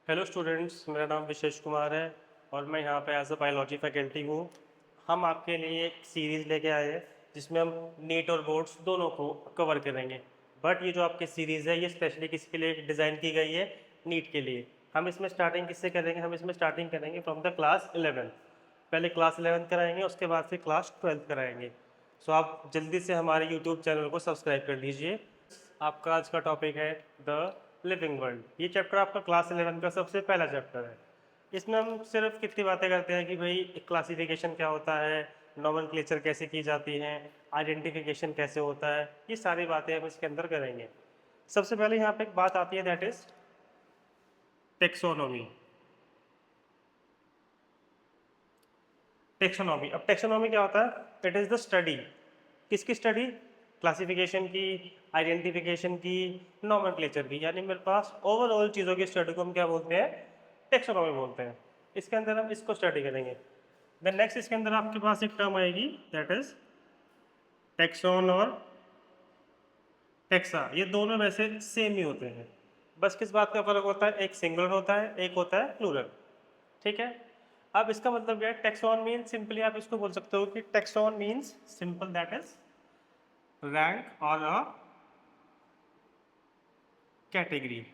Hello students, मेरा नाम विशेष कुमार है और मैं यहाँ पे एज अ बायोलॉजी फैकल्टी हूँ। हम आपके लिए एक सीरीज़ लेके आए हैं जिसमें हम नीट और बोर्ड्स दोनों को कवर करेंगे। बट ये जो आपकी सीरीज़ है ये स्पेशली किसके लिए डिज़ाइन की गई है? नीट के लिए। हम इसमें स्टार्टिंग किससे करेंगे? हम इसमें स्टार्टिंग करेंगे फ्रॉम द क्लास 11। पहले क्लास 11 कराएंगे, उसके बाद फिर क्लास 12 कराएंगे। सो आप जल्दी से हमारे यूट्यूब चैनल को सब्सक्राइब कर लीजिए। आपका आज का टॉपिक है द लिविंग वर्ल्ड। ये चैप्टर आपका क्लास 11 का सबसे पहला चैप्टर है। इसमें हम सिर्फ कितनी बातें करते हैं कि भाई क्लासिफिकेशन क्या होता है, नॉमेनक्लेचर कैसे की जाती हैं, आइडेंटिफिकेशन कैसे होता है, ये सारी बातें हम इसके अंदर करेंगे। सबसे पहले यहाँ पे एक बात आती है, दैट इज टेक्सोनॉमी। टेक्सोनॉमी, अब टेक्सोनॉमी क्या होता है? It is the study. किसकी स्टडी? क्लासिफिकेशन की, आइडेंटिफिकेशन की, नॉमेनक्लेचर की। यानी मेरे पास ओवरऑल चीज़ों की स्टडी को हम क्या बोलते हैं? टेक्सोनॉमी बोलते हैं। इसके अंदर हम इसको स्टडी करेंगे। देन नेक्स्ट इसके अंदर आपके पास एक टर्म आएगी, दैट इज टेक्सोन और टेक्सा। ये दोनों वैसे सेम ही होते हैं, बस किस बात का फर्क होता है? एक सिंगुलर होता है, एक होता है प्लूरल। ठीक है। अब इसका मतलब क्या है? टेक्सोन मीन्स, सिंपली आप इसको बोल सकते हो कि taxon means simple that is rank और अ कैटेगरी।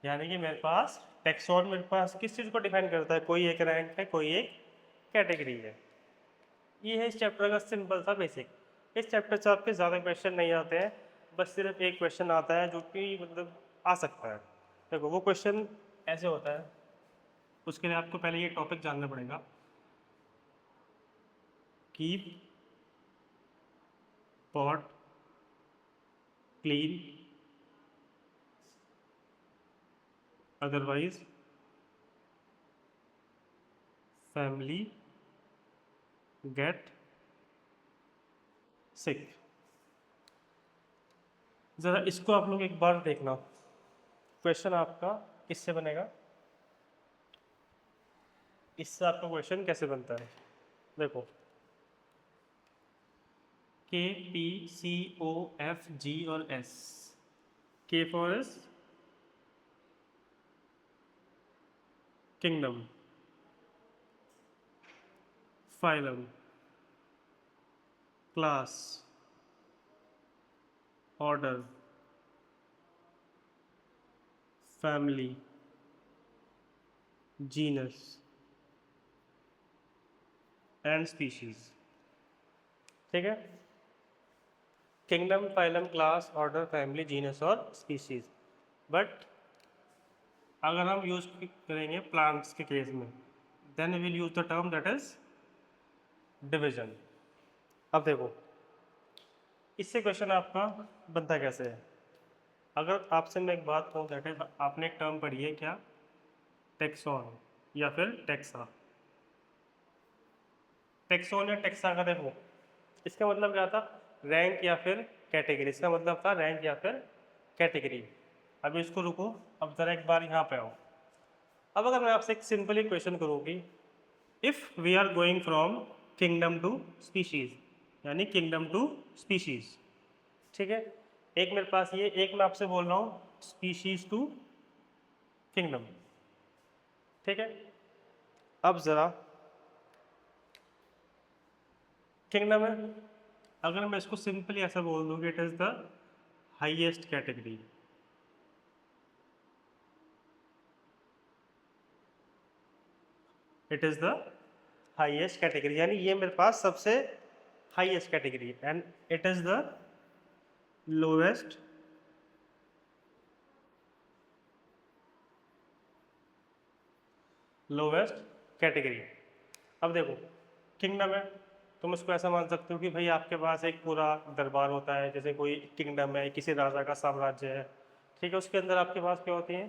यानी कि मेरे पास टेक्सोन मेरे पास किस चीज़ को डिफाइन करता है? कोई एक रैंक है, कोई एक कैटेगरी है। ये है इस चैप्टर का सिंपल सा बेसिक। इस चैप्टर से आपके ज़्यादा क्वेश्चन नहीं आते हैं, बस सिर्फ एक क्वेश्चन आता है जो कि मतलब आ सकता है। देखो वो क्वेश्चन ऐसे होता है, उसके लिए आपको पहले ये टॉपिक जानना पड़ेगा। Keep pot clean, otherwise family get sick. ज़रा इसको आप लोग एक बार देखना। क्वेश्चन आपका किससे बनेगा? इससे आपका क्वेश्चन कैसे बनता है? देखो, KPCOFG और S। K for is kingdom, phylum, class, order, family, genus and species. ठीक है। Kingdom, phylum, class, order, family, genus और स्पीशीज। बट अगर हम यूज करेंगे प्लांट्स के केस में, then we will use the term that is division. अब देखो, इससे क्वेश्चन आपका बनता कैसे है? अगर आपसे मैं एक बात कहूँ, दैट इज आपने एक टर्म पढ़ी है क्या? टेक्सॉन या फिर टेक्सा। टेक्सोन या टेक्सा का देखो, इसका मतलब क्या था? रैंक या फिर कैटेगरी। इसका मतलब था रैंक या फिर कैटेगरी। अभी इसको रुको, अब ज़रा एक बार यहाँ पे आओ। अब अगर मैं आपसे एक सिंपली क्वेश्चन करूँ कि if we are going from kingdom to species, यानी किंगडम टू स्पीशीज। ठीक है। एक मेरे पास ये, एक मैं आपसे बोल रहा हूँ स्पीशीज टू किंगडम। ठीक है। अब ज़रा किंगडम है, अगर मैं इसको सिंपली ऐसा बोल दूँ कि it is the highest category. It is the highest category, यानी ये मेरे पास सबसे highest category, and it is the lowest lowest category. अब देखो, किंगडम है, तुम इसको ऐसा मान सकते हो कि भाई आपके पास एक पूरा दरबार होता है, जैसे कोई किंगडम है, किसी राजा का साम्राज्य है। ठीक है। उसके अंदर आपके पास क्या होती है?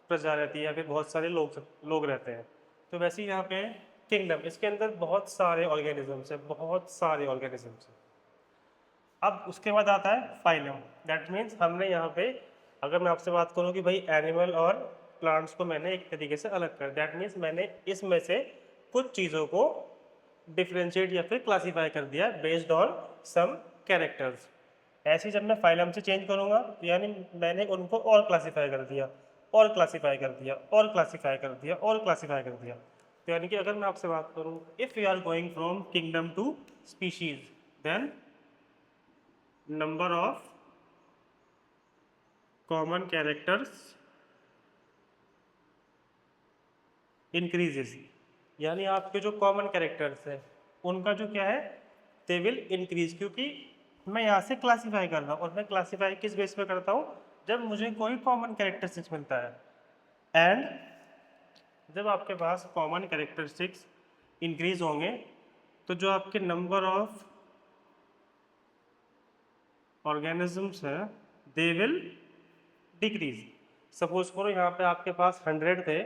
प्रजा रहती है या फिर बहुत सारे लोग रहते हैं। तो वैसे ही यहाँ पे किंगडम, इसके अंदर बहुत सारे ऑर्गेनिजम्स है, बहुत सारे ऑर्गेनिजम्स हैं। अब उसके बाद आता है फाइलम। दैट मीन्स हमने यहाँ पे, अगर मैं आपसे बात करूँ कि भाई एनिमल और प्लांट्स को मैंने एक तरीके से अलग कर, दैट मीन्स मैंने इसमें से कुछ चीज़ों को डिफ्रेंशिएट या फिर क्लासीफाई कर दिया बेस्ड ऑन सम कैरेक्टर्स। ऐसे ही जब मैं फाइलम से चेंज करूँगा तो यानी मैंने उनको और क्लासीफाई कर दिया, और क्लासीफाई कर दिया, और क्लासीफाई कर दिया, और क्लासीफाई कर दिया। तो यानी कि अगर मैं आपसे बात करूँ, if you are going from kingdom to species, then number of common characters increases, यानी आपके जो कॉमन कैरेक्टर्स है उनका जो क्या है, दे विल इंक्रीज, क्योंकि मैं यहाँ से क्लासीफाई कर रहा हूँ, और मैं क्लासीफाई किस बेस पे करता हूँ, जब मुझे कोई कॉमन कैरेक्टरिस्टिक्स मिलता है। एंड जब आपके पास कॉमन कैरेक्टरिस्टिक्स इंक्रीज होंगे तो जो आपके नंबर ऑफ ऑर्गेनिजम्स है दे विल डिक्रीज। सपोज करो यहाँ पे आपके पास 100 थे,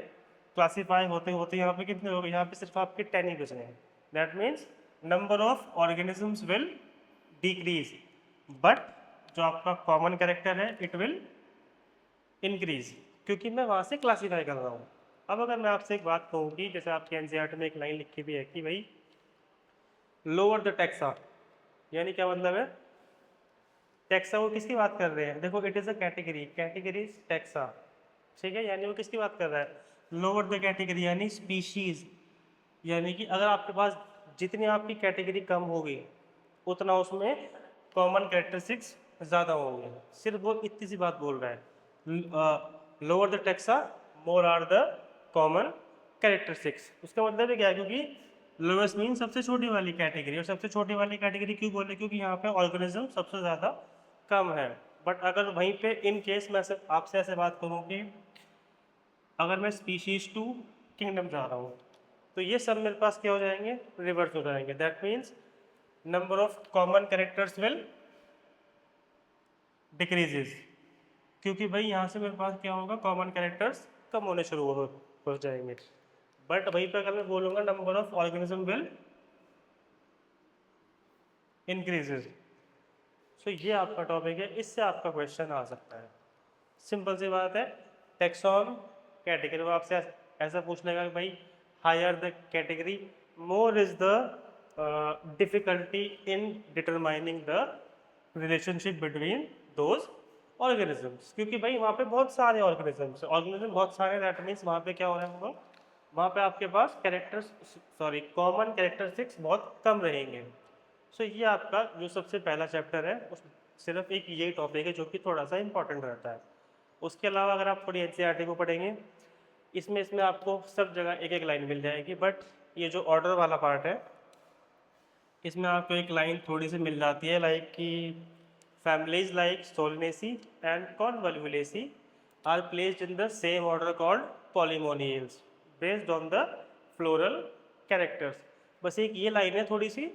क्लासीफाई होते होते यहाँ पे कितने हो गए, यहाँ पे सिर्फ आपके 10 ही बच गए। That means number of organisms will decrease, but जो आपका कॉमन कैरेक्टर है इट विल इंक्रीज, क्योंकि मैं वहाँ से क्लासीफाई कर रहा हूँ। अब अगर मैं आपसे एक बात कहूँ कि जैसे आपके एनसीईआरटी में एक लाइन लिखी भी है कि भाई लोअर द टैक्सा, यानी क्या मतलब है, टैक्सा वो किसकी बात कर रहे हैं, देखो it is a category, category taxa, ठीक है, यानी वो किसकी बात कर रहा है, लोअर द कैटेगरी यानी स्पीशीज, यानी कि अगर आपके पास जितनी आपकी कैटेगरी कम होगी उतना उसमें कॉमन कैरेक्टरिस्टिक्स ज़्यादा होंगे। सिर्फ वो इतनी सी बात बोल रहा है, lower the taxa more are the common characteristics. उसका मतलब है क्या है, क्योंकि लोवेस्ट मीन सबसे छोटी वाली कैटेगरी, और सबसे छोटी वाली कैटेगरी क्यों बोले, क्योंकि यहाँ पे ऑर्गेनिज्म सबसे ज़्यादा कम है। बट अगर वहीं पे इन केस मैं आपसे ऐसे बात करूँ कि अगर मैं स्पीशीज टू किंगडम जा रहा हूँ तो ये सब मेरे पास क्या हो जाएंगे, रिवर्स हो जाएंगे। That means number of common characters will decreases, क्योंकि भाई यहाँ से मेरे पास क्या होगा, कॉमन कैरेक्टर्स कम होने शुरू हो जाएंगे। बट वहीं पर अगर मैं बोलूँगा number of organism will increases, so ये आपका टॉपिक है, इससे आपका क्वेश्चन आ सकता है। सिंपल सी बात है, टैक्सॉन कैटेगरी, वो आपसे ऐसा पूछ लेगा कि भाई higher the category more is the difficulty in determining the relationship between those organisms, क्योंकि भाई वहाँ पे बहुत सारे ऑर्गेनिज्म बहुत सारे, दैट मीन्स वहाँ पे क्या हो रहा है, वहाँ पे आपके पास कैरेक्टर्स सॉरी कॉमन कैरेक्टरिस्टिक्स बहुत कम रहेंगे। सो ये आपका जो सबसे पहला चैप्टर है उस सिर्फ एक ये टॉपिक है जो कि थोड़ा सा इंपॉर्टेंट रहता है। उसके अलावा अगर आप थोड़ी एनसीईआरटी को पढ़ेंगे, इसमें आपको सब जगह एक एक लाइन मिल जाएगी, बट ये जो ऑर्डर वाला पार्ट है इसमें आपको एक लाइन थोड़ी सी मिल जाती है, लाइक कि families like Solanaceae and Convolvulaceae are placed in the same order called Polemoniales based on the floral characters. बस एक ये लाइन है थोड़ी सी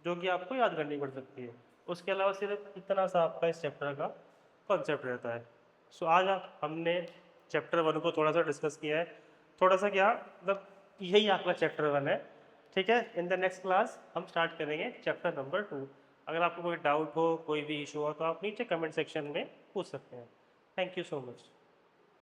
जो कि आपको याद करनी पड़ सकती है। उसके अलावा सिर्फ इतना सा आपका इस चैप्टर का कॉन्सेप्ट रहता है। सो आज हमने चैप्टर 1 को थोड़ा सा डिस्कस किया है, थोड़ा सा क्या मतलब यही आपका चैप्टर 1 है, ठीक है। इन द नेक्स्ट क्लास हम स्टार्ट करेंगे चैप्टर नंबर 2। अगर आपको कोई डाउट हो, कोई भी इशू हो तो आप नीचे कमेंट सेक्शन में पूछ सकते हैं। Thank you so much.